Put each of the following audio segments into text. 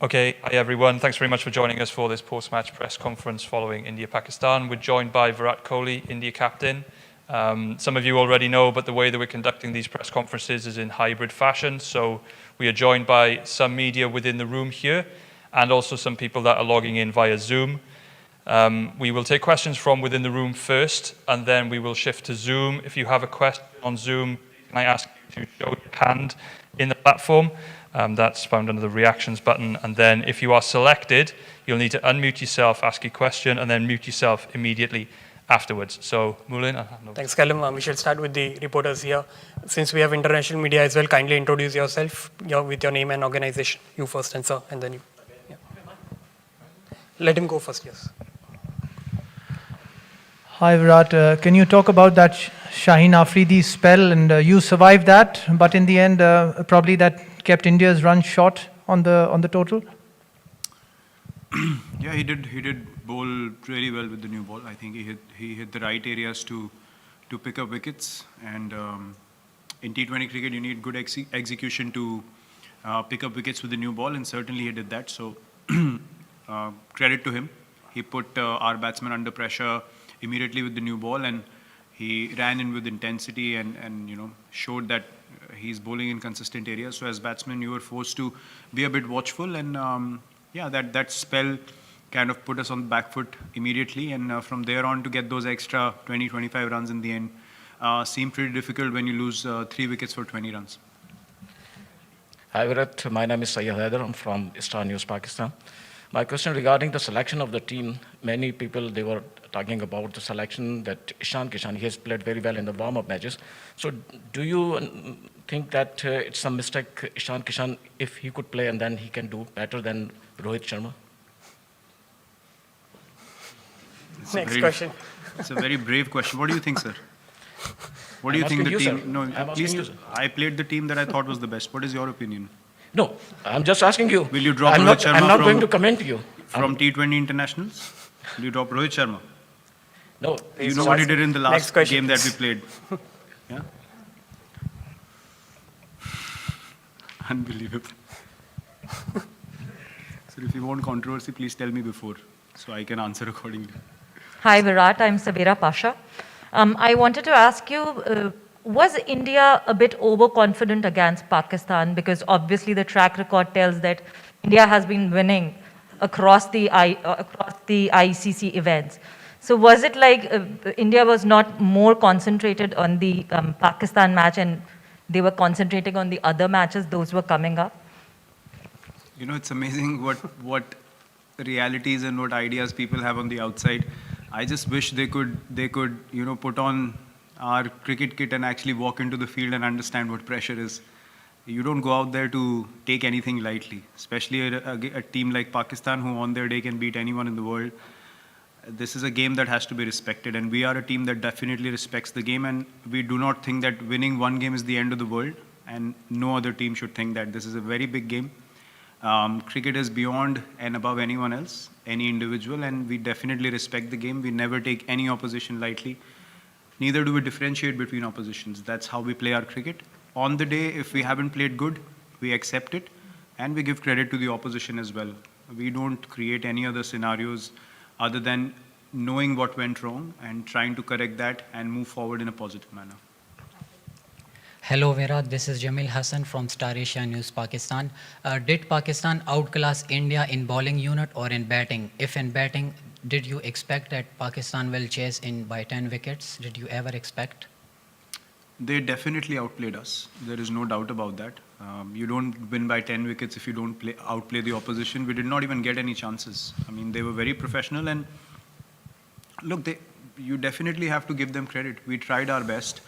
Okay, hi everyone. Thanks very much for joining us for this post-match press conference following India-Pakistan. We're joined by Virat Kohli, India captain. Some of you already know, but the way that we're conducting these press conferences is in hybrid fashion. So we are joined by some media within the room here and also some people that are logging in via Zoom. We will take questions from within the room first, and then we will shift to Zoom. If you have a question on Zoom, can I ask you to show your hand in the platform? That's found under the reactions button. And then if you are selected, you'll need to unmute yourself, ask your question, and then mute yourself immediately afterwards. So, Moulin. Thanks, Callum. We should start with the reporters here. Since we have international media as well, kindly introduce yourself with your name and organization. You first, and sir, and then you. Yeah. Let him go first, yes. Hi Virat, can you talk about that Shaheen Afridi spell, and you survived that, but in the end probably that kept India's run short on the total? Yeah, he did bowl really well with the new ball. I think he hit the right areas to pick up wickets, and in T20 cricket you need good execution to pick up wickets with the new ball, and certainly he did that. So credit to him. He put our batsmen under pressure immediately with the new ball, and he ran in with intensity and showed that he's bowling in consistent areas. So as batsmen, you were forced to be a bit watchful, and that spell kind of put us on the back foot immediately, and from there on to get those extra 20-25 runs in the end seemed pretty difficult when you lose 3 wickets for 20 runs. Hi Virat, my name is Sayyid Haider. I'm from Star News, Pakistan. My question regarding the selection of the team, many people, they were talking about the selection that Ishan Kishan, he has played very well in the warm-up matches. So do you think that it's a mistake, Ishan Kishan, if he could play and then he can do better than Rohit Sharma? Next question. It's a very brave question. What do you think, sir? What do you think the team? Sir. No, at least I played the team that I thought was the best. What is your opinion? No, I'm just asking you. Will you drop I'm Rohit Sharma I'm not going to comment to you. From T20 internationals? Will you drop Rohit Sharma? No. You know what he did in the last game that we played? Yeah? Unbelievable. So if you want controversy, please tell me before, so I can answer accordingly. Hi Virat, I'm Sabira Pasha. I wanted to ask you, was India a bit overconfident against Pakistan? Because obviously the track record tells that India has been winning across the ICC events. So was it like India was not more concentrated on the Pakistan match and they were concentrating on the other matches, those were coming up? You know, it's amazing what realities and what ideas people have on the outside. I just wish they could put on our cricket kit and actually walk into the field and understand what pressure is. You don't go out there to take anything lightly, especially a team like Pakistan, who on their day can beat anyone in the world. This is a game that has to be respected, and we are a team that definitely respects the game, and we do not think that winning one game is the end of the world, and no other team should think that. This is a very big game. Cricket is beyond and above anyone else, any individual, and we definitely respect the game. We never take any opposition lightly. Neither do we differentiate between oppositions. That's how we play our cricket. On the day, if we haven't played good, we accept it, and we give credit to the opposition as well. We don't create any other scenarios other than knowing what went wrong and trying to correct that and move forward in a positive manner. Hello Virat, this is Jamil Hassan from Star Asia News, Pakistan. Did Pakistan outclass India in bowling unit or in batting? If in batting, did you expect that Pakistan will chase in by 10 wickets? Did you ever expect? They definitely outplayed us. There is no doubt about that. You don't win by 10 wickets if you don't outplay the opposition. We did not even get any chances. I mean, they were very professional, and look, you definitely have to give them credit. We tried our best.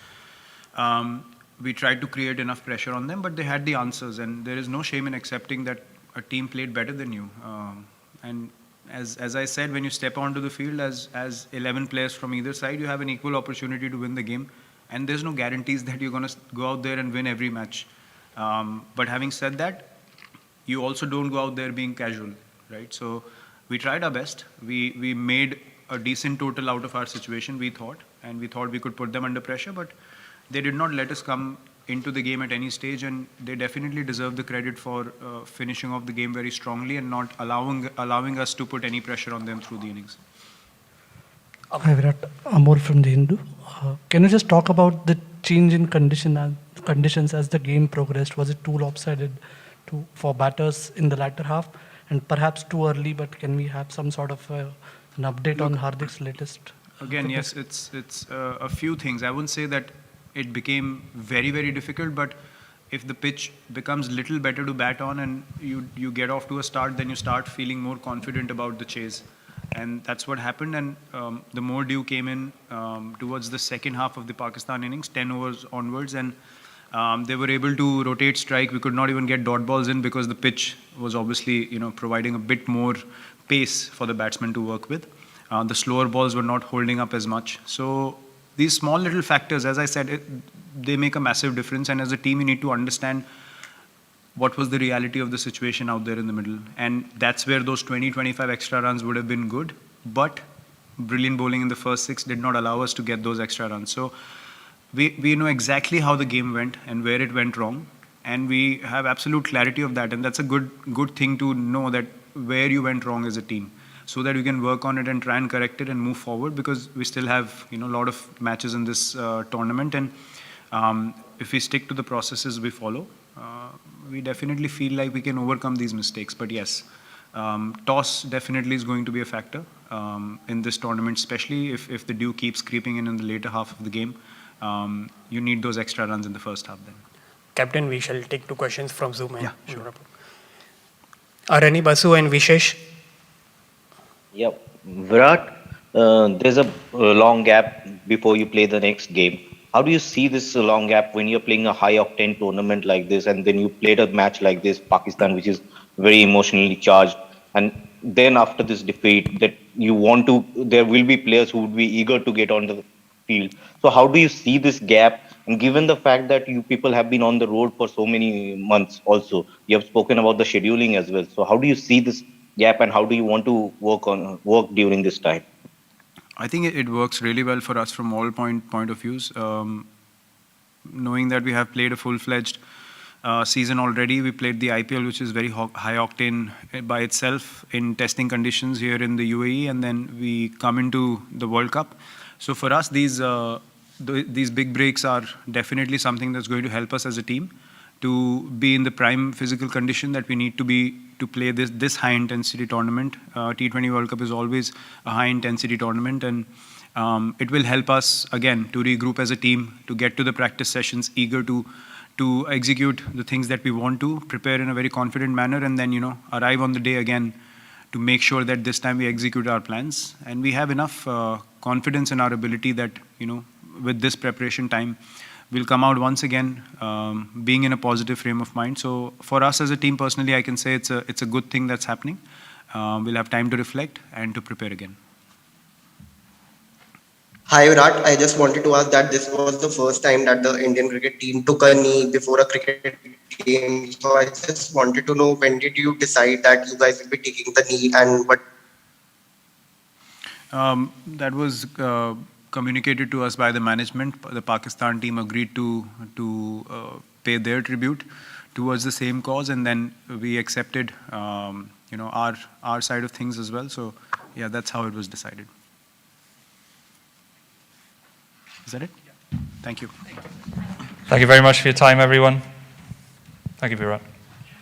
We tried to create enough pressure on them, but they had the answers, and there is no shame in accepting that a team played better than you. And as I said, when you step onto the field as 11 players from either side, you have an equal opportunity to win the game, and there's no guarantees that you're going to go out there and win every match. But having said that, you also don't go out there being casual, right? So we tried our best. We made a decent total out of our situation, we thought, and we thought we could put them under pressure, but they did not let us come into the game at any stage, and they definitely deserve the credit for finishing off the game very strongly and not allowing us to put any pressure on them through the innings. Hi Virat, Amol from the Hindu. Can you just talk about the change in conditions as the game progressed? Was it too lopsided for batters in the latter half, and perhaps too early? But can we have some sort of an update on Hardik's latest? Again, yes, it's a few things. I wouldn't say that it became very, very difficult, but if the pitch becomes little better to bat on and you get off to a start, then you start feeling more confident about the chase. And that's what happened. And the more dew came in towards the second half of the Pakistan innings, 10 overs onwards, and they were able to rotate strike. We could not even get dot balls in because the pitch was obviously, providing a bit more pace for the batsmen to work with. The slower balls were not holding up as much. So these small little factors, as I said, they make a massive difference. And as a team, you need to understand what was the reality of the situation out there in the middle. And that's where those 20-25 extra runs would have been good. But brilliant bowling in the first 6 did not allow us to get those extra runs. So we know exactly how the game went and where it went wrong. And we have absolute clarity of that. And that's a good thing to know, that where you went wrong as a team, so that we can work on it and try and correct it and move forward, because we still have a lot of matches in this tournament. And if we stick to the processes we follow, we definitely feel like we can overcome these mistakes. But yes, toss definitely is going to be a factor in this tournament, especially if the dew keeps creeping in the later half of the game. You need those extra runs in the first half then. Captain, we shall take 2 questions from Zoom. Yeah, sure. Arani, Basu and Vishesh. Yep. Virat, there's a long gap before you play the next game. How do you see this long gap when you're playing a high-octane tournament like this, and then you played a match like this, Pakistan, which is very emotionally charged, and then after this defeat, that there will be players who would be eager to get on the field. So how do you see this gap? And given the fact that you people have been on the road for so many months also, you have spoken about the scheduling as well. So how do you see this gap, and how do you want to work during this time? I think it works really well for us from all point of views. Knowing that we have played a full-fledged season already, we played the IPL, which is very high octane by itself in testing conditions here in the UAE, and then we come into the World Cup. So for us, these big breaks are definitely something that's going to help us as a team to be in the prime physical condition that we need to be to play this high intensity tournament. T20 World Cup is always a high intensity tournament, and it will help us again to regroup as a team, to get to the practice sessions eager to execute the things that we want to, prepare in a very confident manner, and then arrive on the day again to make sure that this time we execute our plans. And we have enough confidence in our ability that with this preparation time, we'll come out once again being in a positive frame of mind. So for us as a team, personally, I can say it's a good thing that's happening. We'll have time to reflect and to prepare again. Hi Virat, I just wanted to ask that this was the first time that the Indian cricket team took a knee before a cricket game. So I just wanted to know, when did you decide that you guys will be taking the knee, and what? That was communicated to us by the management. The Pakistan team agreed to pay their tribute towards the same cause, and then we accepted our side of things as well. So yeah, that's how it was decided. Is that it? Yeah. Thank you. Thank you very much for your time, everyone. Thank you, Virat.